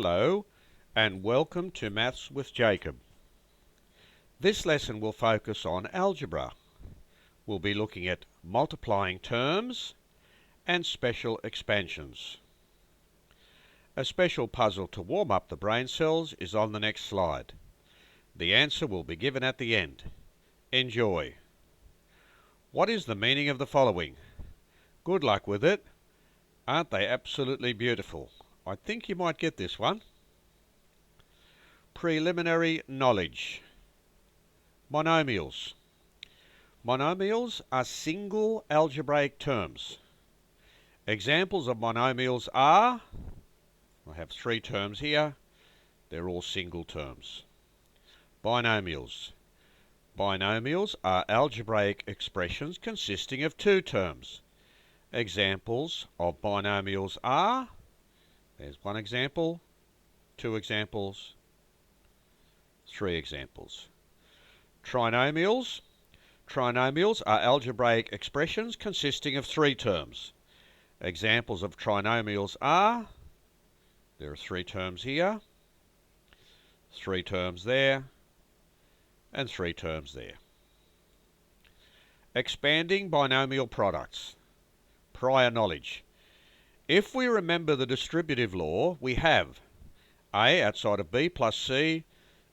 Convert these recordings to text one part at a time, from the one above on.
Hello and welcome to Maths with Jacob. This lesson will focus on algebra. We'll be looking at multiplying terms and special expansions. A special puzzle to warm up the brain cells is on the next slide. The answer will be given at the end. Enjoy. What is the meaning of the following? Good luck with it. Aren't they absolutely beautiful? I think you might get this one. Preliminary knowledge. Monomials. Monomials are single algebraic terms. Examples of monomials are, I have three terms here, they're all single terms. Binomials. Binomials are algebraic expressions consisting of two terms. Examples of binomials are, there's one example, two examples, three examples. Trinomials. Trinomials are algebraic expressions consisting of three terms. Examples of trinomials are, there are three terms here, three terms there, and three terms there. Expanding binomial products. Prior knowledge. If we remember the distributive law, we have A outside of B plus C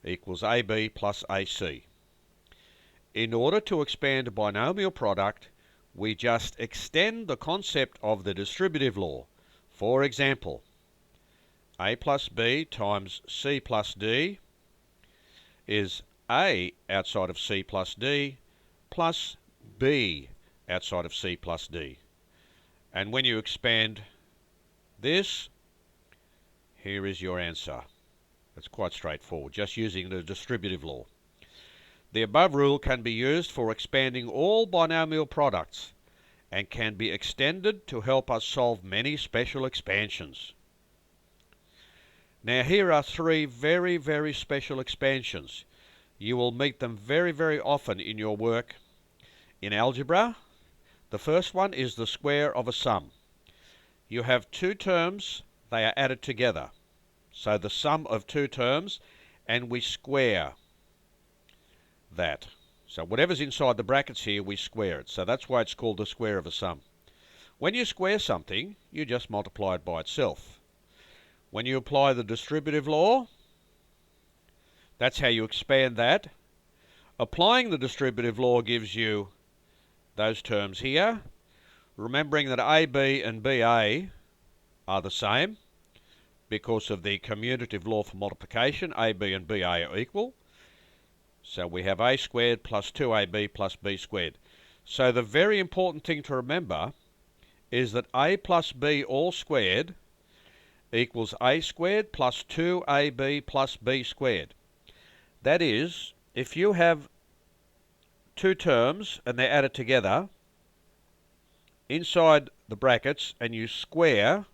equals AB plus AC. In order to expand a binomial product, we just extend the concept of the distributive law. For example, A plus B times C plus D is A outside of C plus D plus B outside of C plus D. And when you expand this, here is your answer. It's quite straightforward, just using the distributive law. The above rule can be used for expanding all binomial products and can be extended to help us solve many special expansions. Now here are three very special expansions. You will meet them very often in your work in algebra. The first one is the square of a sum. You have two terms, they are added together. So the sum of two terms, and we square that. So whatever's inside the brackets here, we square it. So that's why it's called the square of a sum. When you square something, you just multiply it by itself. When you apply the distributive law, that's how you expand that. Applying the distributive law gives you those terms here. Remembering that AB and BA are the same because of the commutative law for multiplication. AB and BA are equal. So we have A squared plus 2AB plus B squared. So the very important thing to remember is that A plus B all squared equals A squared plus 2AB plus B squared. That is, if you have two terms and they're added together inside the brackets and you square,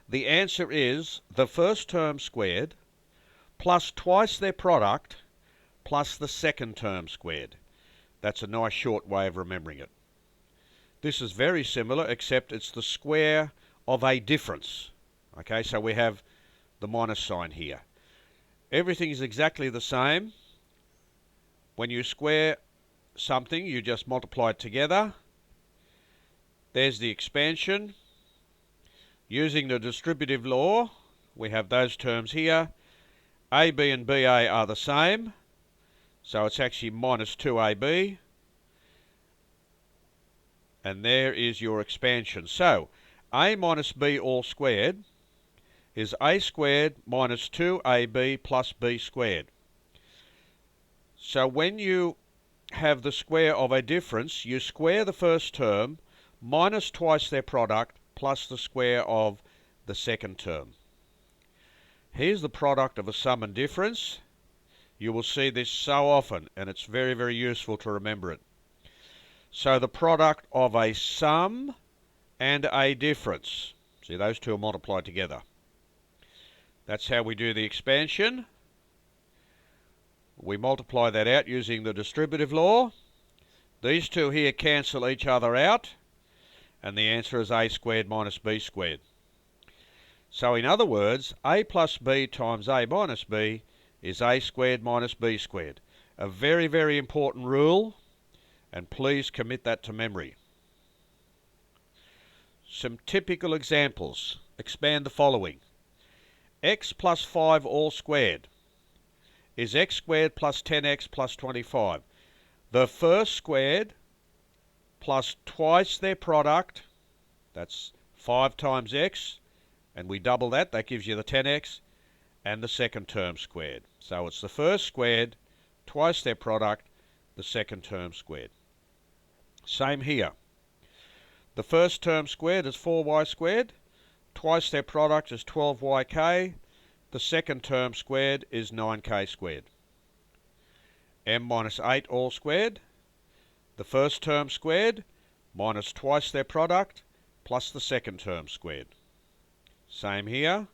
the answer is the first term squared plus twice their product plus the second term squared. That's a nice short way of remembering it. This is very similar, except it's the square of a difference. Okay, so we have the minus sign here. Everything is exactly the same. When you square something, you just multiply it together. There's the expansion. Using the distributive law, we have those terms here. AB and BA are the same. So it's actually minus 2AB. And there is your expansion. So A minus B all squared is A squared minus 2AB plus B squared. So when you have the square of a difference, you square the first term minus twice their product plus the square of the second term. Here's the product of a sum and difference. You will see this so often, and it's very useful to remember it. So the product of a sum and a difference. See, those two are multiplied together. That's how we do the expansion. We multiply that out using the distributive law. These two here cancel each other out, and the answer is A squared minus B squared. So in other words, a plus b times a minus b is a squared minus b squared. A very, very important rule, and please commit that to memory. Some typical examples. Expand the following. X plus 5 all squared is x squared plus 10x plus 25. The first squared plus twice their product, that's 5 times x, and we double that, that gives you the 10x, and the second term squared. So it's the first squared, twice their product, the second term squared. Same here. The first term squared is 4y squared, twice their product is 12yk, the second term squared is 9k squared. M minus 8 all squared, the first term squared, minus twice their product, plus the second term squared. Same here.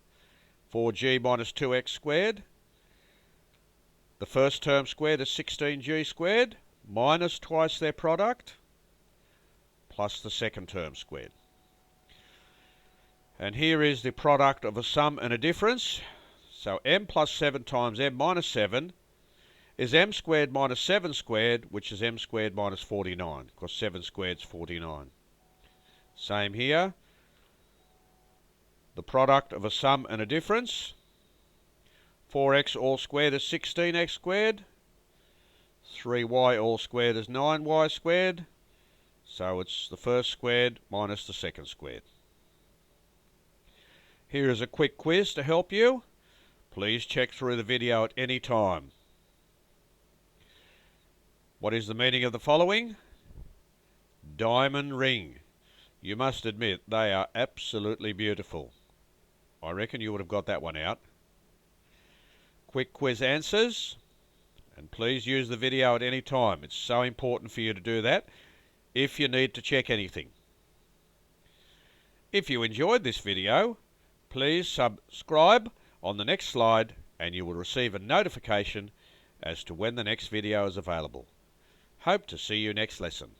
4g minus 2x squared. The first term squared is 16g squared, minus twice their product, plus the second term squared. And here is the product of a sum and a difference. So m plus 7 times m minus 7 is m squared minus 7 squared, which is m squared minus 49, because 7 squared is 49. Same here. The product of a sum and a difference. 4x all squared is 16x squared. 3y all squared is 9y squared. So it's the first squared minus the second squared. Here is a quick quiz to help you. Please check through the video at any time. What is the meaning of the following? Diamond ring. You must admit they are absolutely beautiful. I reckon you would have got that one out. Quick quiz answers. And please use the video at any time. It's so important for you to do that if you need to check anything. If you enjoyed this video, please subscribe on the next slide and you will receive a notification as to when the next video is available. Hope to see you next lesson.